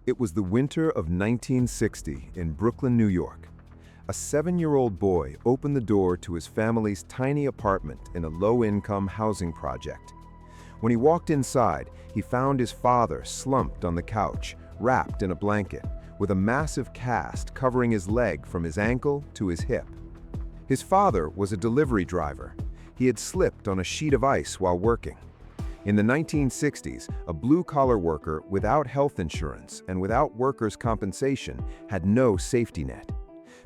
It was the winter of 1960 in Brooklyn, New York. A 7-year-old boy opened the door to his family's tiny apartment in a low-income housing project. When he walked inside, he found his father slumped on the couch, wrapped in a blanket, with a massive cast covering his leg from his ankle to his hip. His father was a delivery driver. He had slipped on a sheet of ice while working. In the 1960s, a blue-collar worker without health insurance and without workers' compensation had no safety net.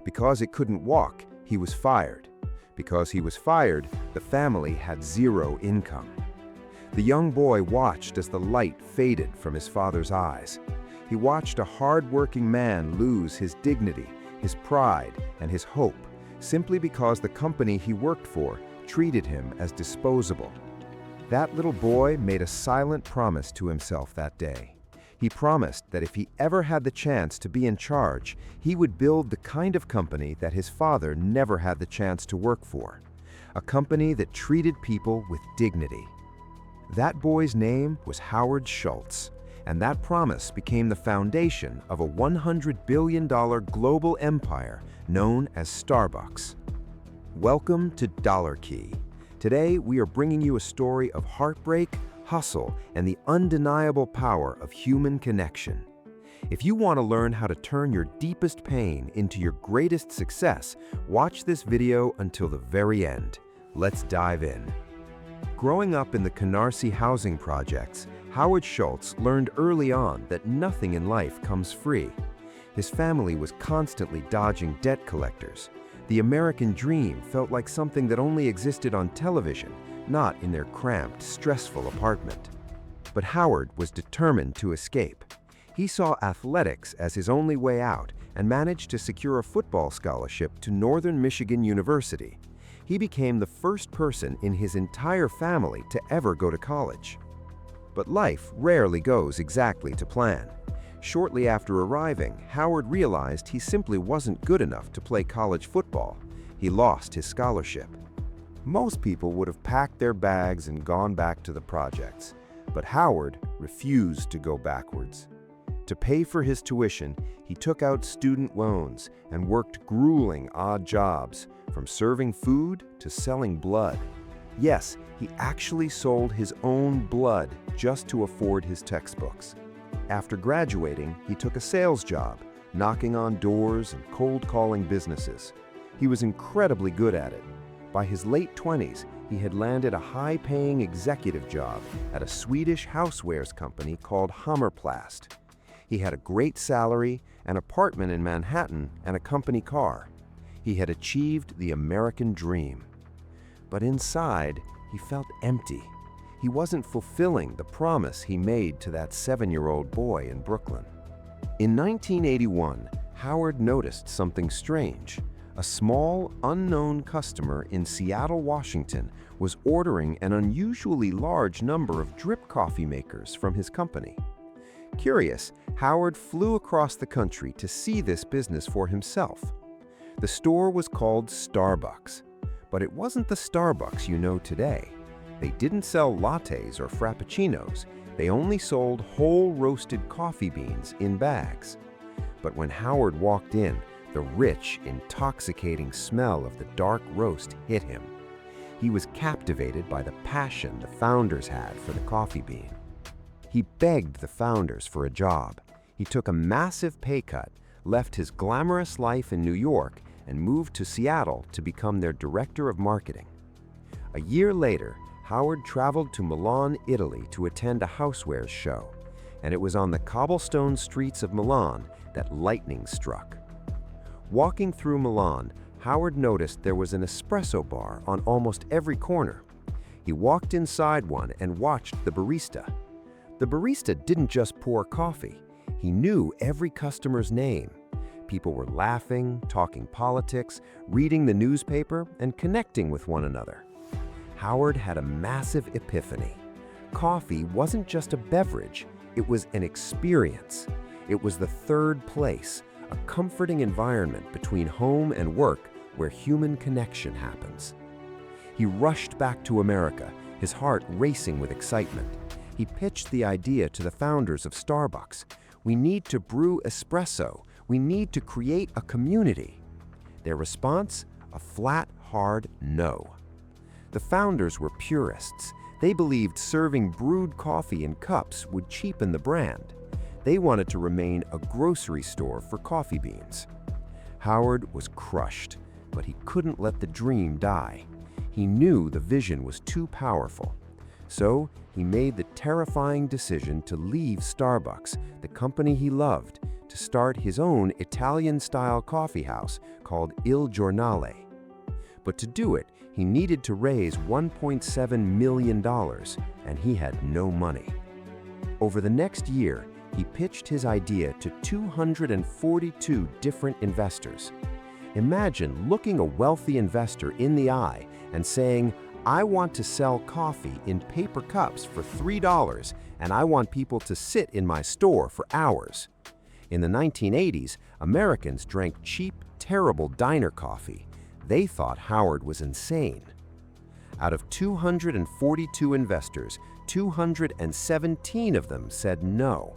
Because it couldn't walk, he was fired. Because he was fired, the family had zero income. The young boy watched as the light faded from his father's eyes. He watched a hard-working man lose his dignity, his pride, and his hope, simply because the company he worked for treated him as disposable. That little boy made a silent promise to himself that day. He promised that if he ever had the chance to be in charge, he would build the kind of company that his father never had the chance to work for. A company that treated people with dignity. That boy's name was Howard Schultz, and that promise became the foundation of a $100 billion global empire known as Starbucks. Welcome to Dollar Key. Today, we are bringing you a story of heartbreak, hustle, and the undeniable power of human connection. If you want to learn how to turn your deepest pain into your greatest success, watch this video until the very end. Let's dive in. Growing up in the Canarsie housing projects, Howard Schultz learned early on that nothing in life comes free. His family was constantly dodging debt collectors. The American dream felt like something that only existed on television, not in their cramped, stressful apartment. But Howard was determined to escape. He saw athletics as his only way out and managed to secure a football scholarship to Northern Michigan University. He became the first person in his entire family to ever go to college. But life rarely goes exactly to plan. Shortly after arriving, Howard realized he simply wasn't good enough to play college football. He lost his scholarship. Most people would have packed their bags and gone back to the projects, but Howard refused to go backwards. To pay for his tuition, he took out student loans and worked grueling odd jobs, from serving food to selling blood. Yes, he actually sold his own blood just to afford his textbooks. After graduating, he took a sales job, knocking on doors and cold-calling businesses. He was incredibly good at it. By his late 20s, he had landed a high-paying executive job at a Swedish housewares company called Hammerplast. He had a great salary, an apartment in Manhattan, and a company car. He had achieved the American dream. But inside, he felt empty. He wasn't fulfilling the promise he made to that 7-year-old boy in Brooklyn. In 1981, Howard noticed something strange. A small, unknown customer in Seattle, Washington, was ordering an unusually large number of drip coffee makers from his company. Curious, Howard flew across the country to see this business for himself. The store was called Starbucks, but it wasn't the Starbucks you know today. They didn't sell lattes or frappuccinos. They only sold whole roasted coffee beans in bags. But when Howard walked in, the rich, intoxicating smell of the dark roast hit him. He was captivated by the passion the founders had for the coffee bean. He begged the founders for a job. He took a massive pay cut, left his glamorous life in New York, and moved to Seattle to become their director of marketing. A year later, Howard traveled to Milan, Italy to attend a housewares show, and it was on the cobblestone streets of Milan that lightning struck. Walking through Milan, Howard noticed there was an espresso bar on almost every corner. He walked inside one and watched the barista. The barista didn't just pour coffee. He knew every customer's name. People were laughing, talking politics, reading the newspaper, and connecting with one another. Howard had a massive epiphany. Coffee wasn't just a beverage, it was an experience. It was the third place, a comforting environment between home and work where human connection happens. He rushed back to America, his heart racing with excitement. He pitched the idea to the founders of Starbucks. We need to brew espresso. We need to create a community. Their response? A flat, hard no. The founders were purists. They believed serving brewed coffee in cups would cheapen the brand. They wanted to remain a grocery store for coffee beans. Howard was crushed, but he couldn't let the dream die. He knew the vision was too powerful. So he made the terrifying decision to leave Starbucks, the company he loved, to start his own Italian-style coffee house called Il Giornale. But to do it, he needed to raise $1.7 million, and he had no money. Over the next year, he pitched his idea to 242 different investors. Imagine looking a wealthy investor in the eye and saying, "I want to sell coffee in paper cups for $3, and I want people to sit in my store for hours." In the 1980s, Americans drank cheap, terrible diner coffee. They thought Howard was insane. Out of 242 investors, 217 of them said no.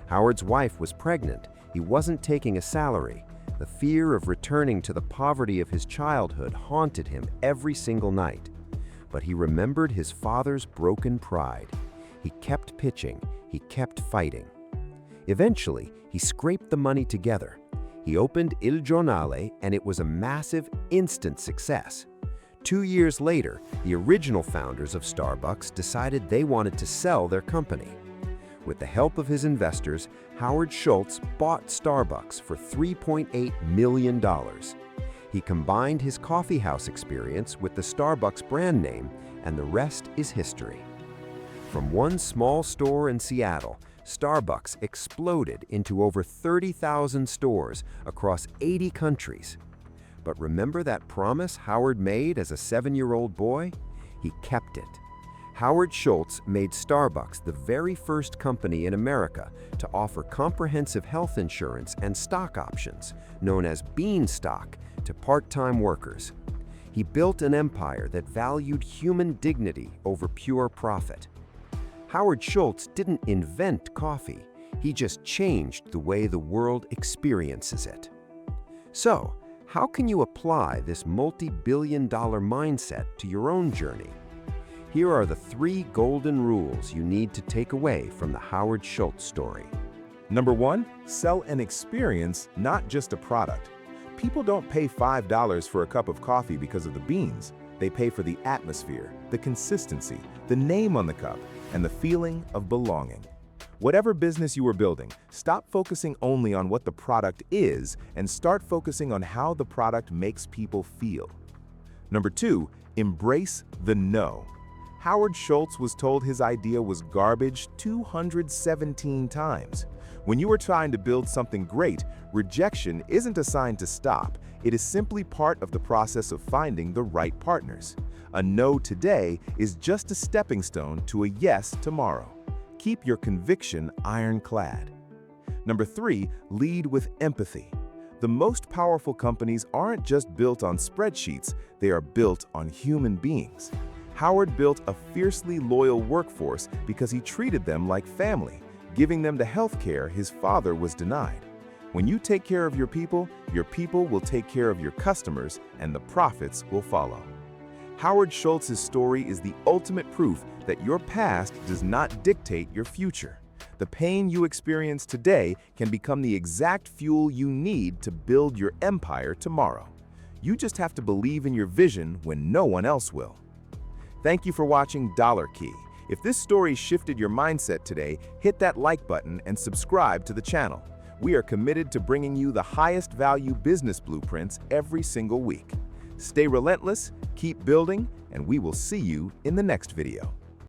Howard's wife was pregnant. He wasn't taking a salary. The fear of returning to the poverty of his childhood haunted him every single night. But he remembered his father's broken pride. He kept pitching. He kept fighting. Eventually, he scraped the money together. He opened Il Giornale, and it was a massive, instant success. 2 years later, the original founders of Starbucks decided they wanted to sell their company. With the help of his investors, Howard Schultz bought Starbucks for $3.8 million. He combined his coffeehouse experience with the Starbucks brand name, and the rest is history. From one small store in Seattle, Starbucks exploded into over 30,000 stores across 80 countries. But remember that promise Howard made as a 7-year-old boy? He kept it. Howard Schultz made Starbucks the very first company in America to offer comprehensive health insurance and stock options, known as Bean Stock, to part-time workers. He built an empire that valued human dignity over pure profit. Howard Schultz didn't invent coffee. He just changed the way the world experiences it. So, how can you apply this multi-billion-dollar mindset to your own journey? Here are the 3 golden rules you need to take away from the Howard Schultz story. Number 1, sell an experience, not just a product. People don't pay $5 for a cup of coffee because of the beans. They pay for the atmosphere, the consistency, the name on the cup, and the feeling of belonging. Whatever business you are building, stop focusing only on what the product is and start focusing on how the product makes people feel. Number 2, embrace the no. Howard Schultz was told his idea was garbage 217 times. When you are trying to build something great, rejection isn't a sign to stop. It is simply part of the process of finding the right partners. A no today is just a stepping stone to a yes tomorrow. Keep your conviction ironclad. Number 3, lead with empathy. The most powerful companies aren't just built on spreadsheets, they are built on human beings. Howard built a fiercely loyal workforce because he treated them like family, giving them the health care his father was denied. When you take care of your people will take care of your customers, and the profits will follow. Howard Schultz's story is the ultimate proof that your past does not dictate your future. The pain you experience today can become the exact fuel you need to build your empire tomorrow. You just have to believe in your vision when no one else will. Thank you for watching Dollar Key. If this story shifted your mindset today, hit that like button and subscribe to the channel. We are committed to bringing you the highest value business blueprints every single week. Stay relentless, keep building, and we will see you in the next video.